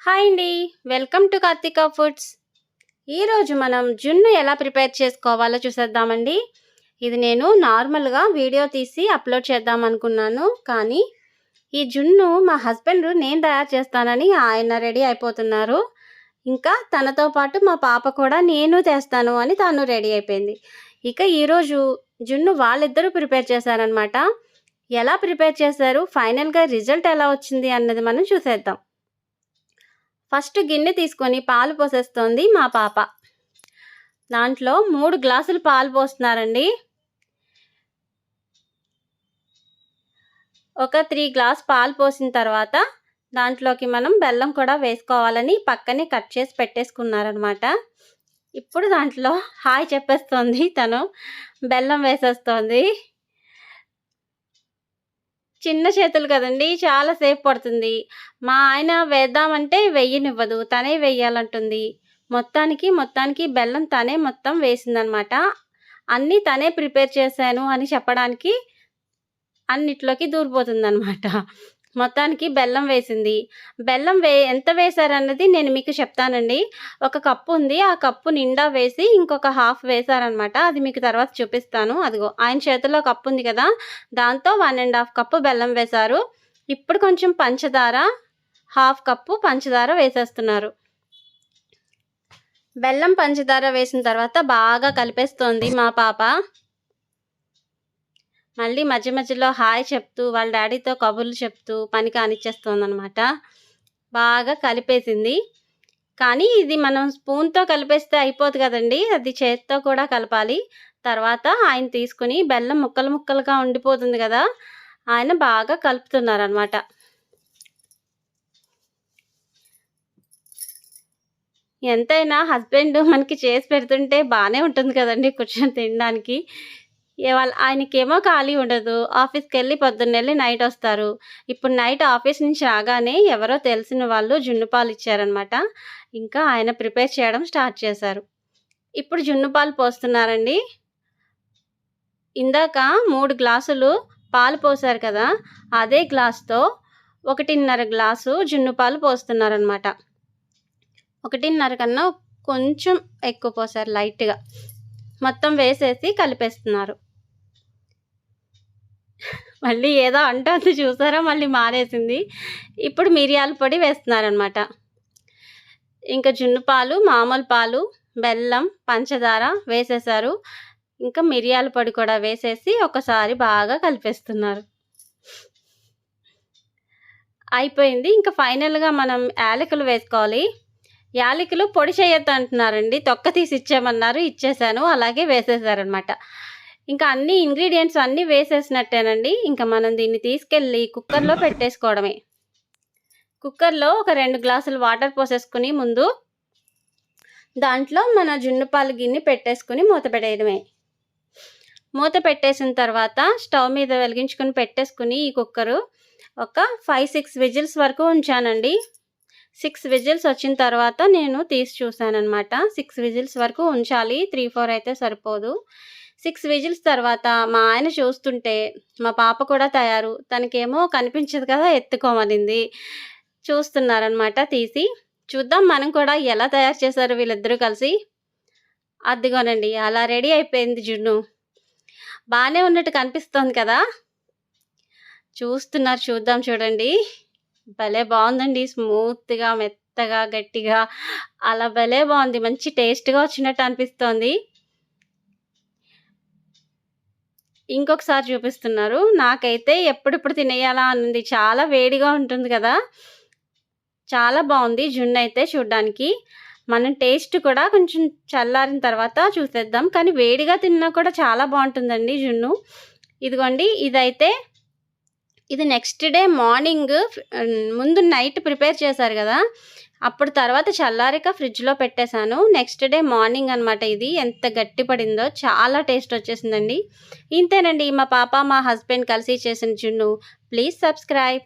Hi అండి. Welcome to Karthika foods. ఈరోజు మనం జున్ను ఎలా ప్రిపేర్ చేసుకోవాలో చూసేద్దామండి. ఇది నేను నార్మల్గా వీడియో తీసి అప్లోడ్ చేద్దాం అనుకున్నాను. కానీ ఈ జున్ను మా హస్బెండ్ నేను తయారు చేస్తానని ఆయన రెడీ అయిపోతున్నారు. ఇంకా తనతో పాటు మా పాప కూడా నేను చేస్తాను అని తను రెడీ అయిపోయింది. ఇక ఈరోజు జున్ను వాళ్ళిద్దరూ ప్రిపేర్ చేశారనమాట. ఎలా ప్రిపేర్ చేశారు, ఫైనల్గా రిజల్ట్ ఎలా వచ్చింది అన్నది మనం చూసేద్దాం. ఫస్ట్ గిన్నె తీసుకొని పాలు పోసేస్తోంది మా పాప. దాంట్లో 3 గ్లాసులు పాలు పోస్తున్నారండి. ఒక 3 గ్లాస్ పాలు పోసిన తర్వాత దాంట్లోకి మనం బెల్లం కూడా వేసుకోవాలని పక్కనే కట్ చేసి పెట్టేసుకున్నారనమాట. ఇప్పుడు దాంట్లో హాయ్ చెప్పేస్తోంది తను. బెల్లం వేసేస్తోంది. చిన్న చేతులు కదండి, చాలా సేపు పడుతుంది. మా ఆయన వేద్దామంటే వెయ్యనివ్వదు, తనే వెయ్యాలంటుంది. మొత్తానికి బెల్లం తనే మొత్తం వేసిందనమాట. అన్నీ తనే ప్రిపేర్ చేశాను అని చెప్పడానికి అన్నిట్లోకి దూరిపోతుందనమాట. మొత్తానికి బెల్లం వేసింది. బెల్లం ఎంత వేశారన్నది నేను మీకు చెప్తానండి. ఒక కప్పు ఉంది, ఆ కప్పు నిండా వేసి ఇంకొక హాఫ్ వేశారనమాట. అది మీకు తర్వాత చూపిస్తాను. అదిగో ఆయన చేతిలో కప్పు ఉంది కదా, దాంతో 1.5 కప్పు బెల్లం వేశారు. ఇప్పుడు కొంచెం పంచదార, హాఫ్ కప్పు పంచదార వేసేస్తున్నారు. బెల్లం పంచదార వేసిన తర్వాత బాగా కలిపేస్తోంది మా పాప. మళ్ళీ మధ్య మధ్యలో హాయ్ చెప్తూ వాళ్ళ డాడీతో కబుర్లు చెప్తూ పని కానిచ్చేస్తోందనమాట. బాగా కలిపేసింది. కానీ ఇది మనం స్పూన్తో కలిపేస్తే అయిపోదు కదండి, అది చేతితో కూడా కలపాలి. తర్వాత ఆయన తీసుకుని బెల్లం ముక్కలు ముక్కలుగా ఉండిపోతుంది కదా, ఆయన బాగా కలుపుతున్నారనమాట. ఎంతైనా హస్బెండ్ మనకి చేసి పెడుతుంటే బాగానే ఉంటుంది కదండి కూర్చొని తినడానికి. ఆయనకేమో ఖాళీ ఉండదు. ఆఫీస్కి వెళ్ళి పొద్దున్నెళ్ళి నైట్ వస్తారు. ఇప్పుడు నైట్ ఆఫీస్ నుంచి రాగానే ఎవరో తెలిసిన వాళ్ళు జున్ను పాలు ఇచ్చారనమాట. ఇంకా ఆయన ప్రిపేర్ చేయడం స్టార్ట్ చేశారు. ఇప్పుడు జున్ను పాలు పోస్తున్నారండి. ఇందాక 3 గ్లాసులు పాలు పోసారు కదా, అదే గ్లాస్తో 1.5 గ్లాసు జున్ను పాలు పోస్తున్నారనమాట. 1.5 కన్నా కొంచెం ఎక్కువ పోసారు, లైట్గా. మొత్తం వేసేసి కలిపేస్తున్నారు. మళ్ళీ ఏదో అంటుంది చూసారా, మళ్ళీ మానేసింది. ఇప్పుడు మిరియాల పొడి వేస్తున్నారనమాట. ఇంకా జున్ను పాలు, మామూలు పాలు, బెల్లం, పంచదార వేసేసారు. ఇంకా మిరియాల పొడి కూడా వేసేసి ఒకసారి బాగా కలిపేస్తున్నారు. అయిపోయింది. ఇంకా ఫైనల్గా మనం యాలకులు వేసుకోవాలి. యాలకులు పొడి చేయొద్దు అంటున్నారండి, తొక్క తీసి ఇచ్చేయమన్నారు, ఇచ్చేసాను. అలాగే వేసేసారనమాట. ఇంకా అన్ని ఇంగ్రీడియంట్స్ అన్నీ వేసేసినట్టేనండి. ఇంకా మనం దీన్ని తీసుకెళ్ళి కుక్కర్లో పెట్టేసుకోవడమే. కుక్కర్లో ఒక 2 గ్లాసులు వాటర్ పోసేసుకుని ముందు దాంట్లో మన జున్ను పాలు గిన్నె పెట్టేసుకుని మూత పెట్టేయడమే. మూత పెట్టేసిన తర్వాత స్టవ్ మీద వెలిగించుకుని పెట్టేసుకుని ఈ కుక్కరు ఒక 5-6 విజిల్స్ వరకు ఉంచానండి. 6 విజిల్స్ వచ్చిన తర్వాత నేను తీసి చూసానమాట. 6 విజిల్స్ వరకు ఉంచాలి, 3-4 అయితే సరిపోదు. 6 విజిల్స్ తర్వాత మా ఆయన చూస్తుంటే మా పాప కూడా తయారు, తనకేమో కనిపించదు కదా, ఎత్తుకోమనింది. చూస్తున్నారనమాట తీసి. చూద్దాం మనం కూడా ఎలా తయారు చేశారు వీళ్ళిద్దరూ కలిసి. అదిగోనండి, అలా రెడీ అయిపోయింది జున్ను. బాగానే ఉన్నట్టు కనిపిస్తోంది కదా. చూస్తున్నారు, చూద్దాం చూడండి. భలే బాగుందండి, స్మూత్గా, మెత్తగా, గట్టిగా, అలా భలే బాగుంది. మంచి టేస్ట్గా వచ్చినట్టు అనిపిస్తోంది. ఇంకొకసారి చూపిస్తున్నారు. నాకైతే ఎప్పుడిప్పుడు తినేయాలా అన్నది. చాలా వేడిగా ఉంటుంది కదా, చాలా బాగుంది జున్ను అయితే చూడ్డానికి. మనం టేస్ట్ కూడా కొంచెం చల్లారిన తర్వాత చూసేద్దాం. కానీ వేడిగా తిన్నా కూడా చాలా బాగుంటుందండి జున్ను. ఇదిగోండి, ఇది నెక్స్ట్ డే మార్నింగ్, ముందు నైట్ ప్రిపేర్ చేశారు కదా, అప్పుడు తర్వాత చల్లారిక ఫ్రిడ్జ్లో పెట్టేశాను. నెక్స్ట్ డే మార్నింగ్ అనమాట. ఇది ఎంత గట్టి పడిందో, చాలా టేస్ట్ వచ్చేసిందండి. ఇంతేనండి మా పాప మా హస్బెండ్ కలిసి చేసిన జున్ను. Please subscribe.